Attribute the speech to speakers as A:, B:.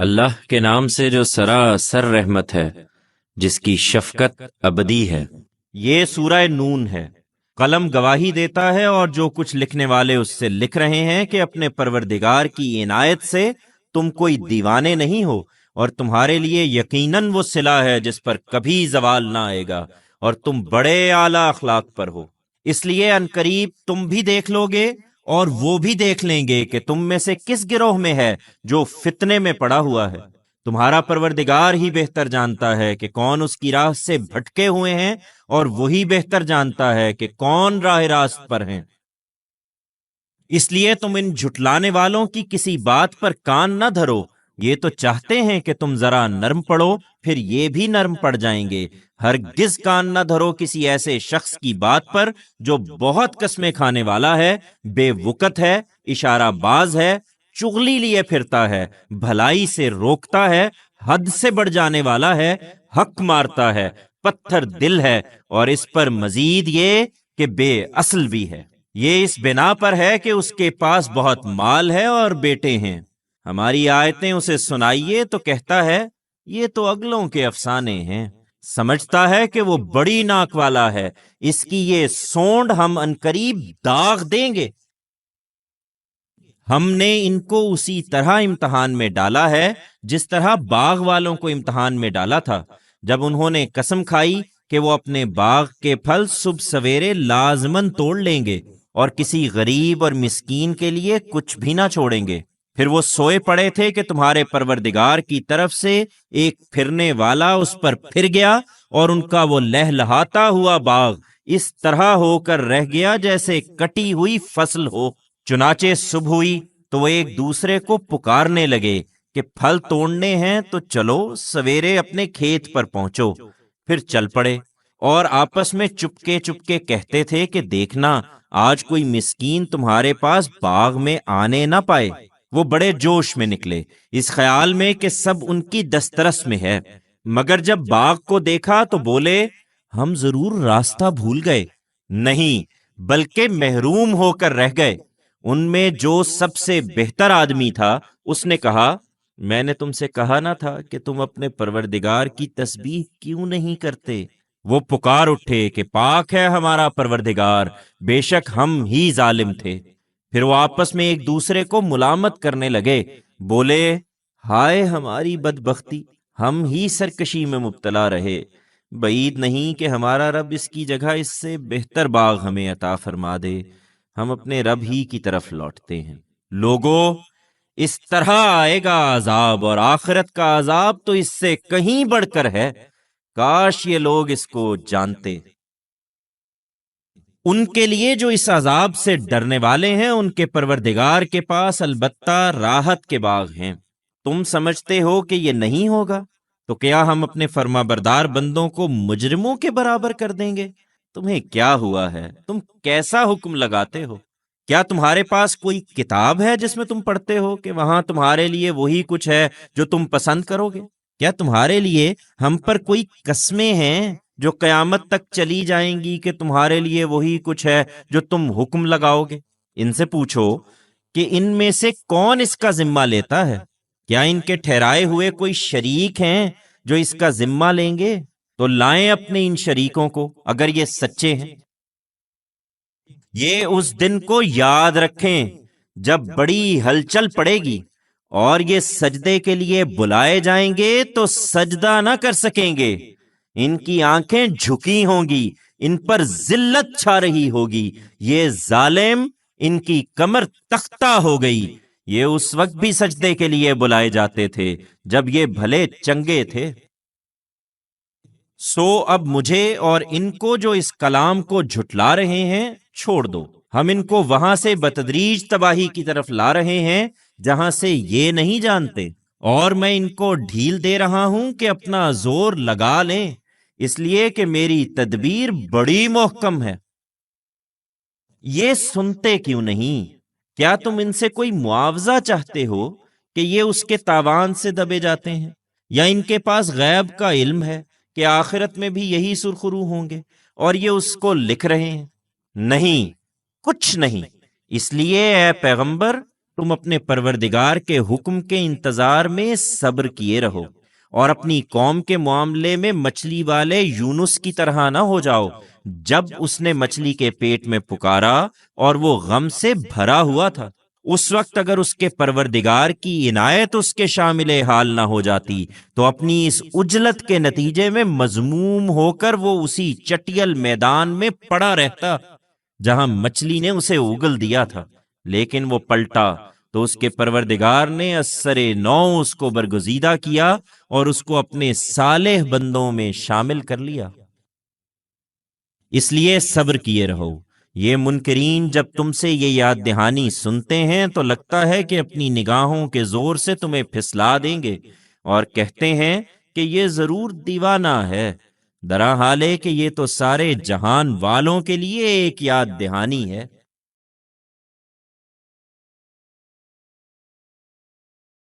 A: اللہ کے نام سے جو سراسر رحمت ہے، جس کی شفقت ابدی ہے۔
B: یہ سورہ نون ہے۔ قلم گواہی دیتا ہے اور جو کچھ لکھنے والے اس سے لکھ رہے ہیں کہ اپنے پروردگار کی عنایت سے تم کوئی دیوانے نہیں ہو، اور تمہارے لیے یقیناً وہ صلہ ہے جس پر کبھی زوال نہ آئے گا، اور تم بڑے اعلیٰ اخلاق پر ہو۔ اس لیے عنقریب تم بھی دیکھ لو گے اور وہ بھی دیکھ لیں گے کہ تم میں سے کس گروہ میں ہے جو فتنے میں پڑا ہوا ہے۔ تمہارا پروردگار ہی بہتر جانتا ہے کہ کون اس کی راہ سے بھٹکے ہوئے ہیں، اور وہی بہتر جانتا ہے کہ کون راہ راست پر ہیں۔ اس لیے تم ان جھٹلانے والوں کی کسی بات پر کان نہ دھرو۔ یہ تو چاہتے ہیں کہ تم ذرا نرم پڑو، پھر یہ بھی نرم پڑ جائیں گے۔ ہرگز کان نہ دھرو کسی ایسے شخص کی بات پر جو بہت قسمیں کھانے والا ہے، بے وقت ہے، اشارہ باز ہے، چغلی لیے پھرتا ہے، بھلائی سے روکتا ہے، حد سے بڑھ جانے والا ہے، حق مارتا ہے، پتھر دل ہے، اور اس پر مزید یہ کہ بے اصل بھی ہے۔ یہ اس بنا پر ہے کہ اس کے پاس بہت مال ہے اور بیٹے ہیں۔ ہماری آیتیں اسے سنائیے تو کہتا ہے یہ تو اگلوں کے افسانے ہیں۔ سمجھتا ہے کہ وہ بڑی ناک والا ہے، اس کی یہ سونڈ ہم عنقریب داغ دیں گے۔ ہم نے ان کو اسی طرح امتحان میں ڈالا ہے جس طرح باغ والوں کو امتحان میں ڈالا تھا، جب انہوں نے قسم کھائی کہ وہ اپنے باغ کے پھل صبح سویرے لازماً توڑ لیں گے، اور کسی غریب اور مسکین کے لیے کچھ بھی نہ چھوڑیں گے۔ پھر وہ سوئے پڑے تھے کہ تمہارے پروردگار کی طرف سے ایک پھرنے والا اس پر پھر گیا، اور ان کا وہ لہلہاتا ہوا باغ اس طرح ہو کر رہ گیا جیسے کٹی ہوئی فصل ہو۔ چنانچہ صبح ہوئی تو وہ ایک دوسرے کو پکارنے لگے کہ پھل توڑنے ہیں تو چلو سویرے اپنے کھیت پر پہنچو۔ پھر چل پڑے، اور آپس میں چپکے چپکے کہتے تھے کہ دیکھنا آج کوئی مسکین تمہارے پاس باغ میں آنے نہ پائے۔ وہ بڑے جوش میں نکلے، اس خیال میں کہ سب ان کی دسترس میں ہے، مگر جب باغ کو دیکھا تو بولے ہم ضرور راستہ بھول گئے۔ نہیں، بلکہ محروم ہو کر رہ گئے۔ ان میں جو سب سے بہتر آدمی تھا اس نے کہا میں نے تم سے کہا نہ تھا کہ تم اپنے پروردگار کی تسبیح کیوں نہیں کرتے؟ وہ پکار اٹھے کہ پاک ہے ہمارا پروردگار، بے شک ہم ہی ظالم تھے۔ پھر وہ آپس میں ایک دوسرے کو ملامت کرنے لگے، بولے ہائے ہماری بدبختی، ہم ہی سرکشی میں مبتلا رہے۔ بعید نہیں کہ ہمارا رب اس کی جگہ اس سے بہتر باغ ہمیں عطا فرما دے۔ ہم اپنے رب ہی کی طرف لوٹتے ہیں۔ لوگو، اس طرح آئے گا عذاب، اور آخرت کا عذاب تو اس سے کہیں بڑھ کر ہے۔ کاش یہ لوگ اس کو جانتے۔ ان کے لیے جو اس عذاب سے ڈرنے والے ہیں، ان کے پروردگار کے پاس البتہ راحت کے باغ ہیں۔ تم سمجھتے ہو کہ یہ نہیں ہوگا، تو کیا ہم اپنے فرما بردار بندوں کو مجرموں کے برابر کر دیں گے؟ تمہیں کیا ہوا ہے؟ تم کیسا حکم لگاتے ہو؟ کیا تمہارے پاس کوئی کتاب ہے جس میں تم پڑھتے ہو کہ وہاں تمہارے لیے وہی کچھ ہے جو تم پسند کرو گے؟ کیا تمہارے لیے ہم پر کوئی قسمیں ہیں جو قیامت تک چلی جائیں گی کہ تمہارے لیے وہی کچھ ہے جو تم حکم لگاؤ گے؟ ان سے پوچھو کہ ان میں سے کون اس کا ذمہ لیتا ہے؟ کیا ان کے ٹھہرائے ہوئے کوئی شریک ہیں جو اس کا ذمہ لیں گے؟ تو لائیں اپنے ان شریکوں کو اگر یہ سچے ہیں۔ یہ اس دن کو یاد رکھیں جب بڑی ہلچل پڑے گی، اور یہ سجدے کے لیے بلائے جائیں گے تو سجدہ نہ کر سکیں گے۔ ان کی آنکھیں جھکی ہوں گی، ان پر ذلت چھا رہی ہوگی۔ یہ ظالم، ان کی کمر تختہ ہو گئی۔ یہ اس وقت بھی سجدے کے لیے بلائے جاتے تھے جب یہ بھلے چنگے تھے۔ سو اب مجھے اور ان کو جو اس کلام کو جھٹلا رہے ہیں چھوڑ دو۔ ہم ان کو وہاں سے بتدریج تباہی کی طرف لا رہے ہیں جہاں سے یہ نہیں جانتے، اور میں ان کو ڈھیل دے رہا ہوں کہ اپنا زور لگا لیں، اس لیے کہ میری تدبیر بڑی محکم ہے۔ یہ سنتے کیوں نہیں؟ کیا تم ان سے کوئی معاوضہ چاہتے ہو کہ یہ اس کے تاوان سے دبے جاتے ہیں؟ یا ان کے پاس غیب کا علم ہے کہ آخرت میں بھی یہی سرخرو ہوں گے اور یہ اس کو لکھ رہے ہیں؟ نہیں، کچھ نہیں۔ اس لیے اے پیغمبر، تم اپنے پروردگار کے حکم کے انتظار میں صبر کیے رہو، اور اپنی قوم کے معاملے میں مچھلی والے یونس کی طرح نہ ہو جاؤ، جب اس نے مچھلی کے پیٹ میں پکارا اور وہ غم سے بھرا ہوا تھا۔ اس وقت اگر اس کے پروردگار کی عنایت اس کے شامل حال نہ ہو جاتی تو اپنی اس عجلت کے نتیجے میں مذموم ہو کر وہ اسی چٹیل میدان میں پڑا رہتا جہاں مچھلی نے اسے اگل دیا تھا، لیکن وہ پلٹا تو اس کے پروردگار نے اثر نو اس کو برگزیدہ کیا اور اس کو اپنے صالح بندوں میں شامل کر لیا۔ اس لیے صبر کیے رہو۔ یہ منکرین جب تم سے یہ یاد دہانی سنتے ہیں تو لگتا ہے کہ اپنی نگاہوں کے زور سے تمہیں پھسلا دیں گے، اور کہتے ہیں کہ یہ ضرور دیوانہ ہے، درحال ہے کہ یہ تو سارے جہان والوں کے لیے ایک یاد دہانی ہے۔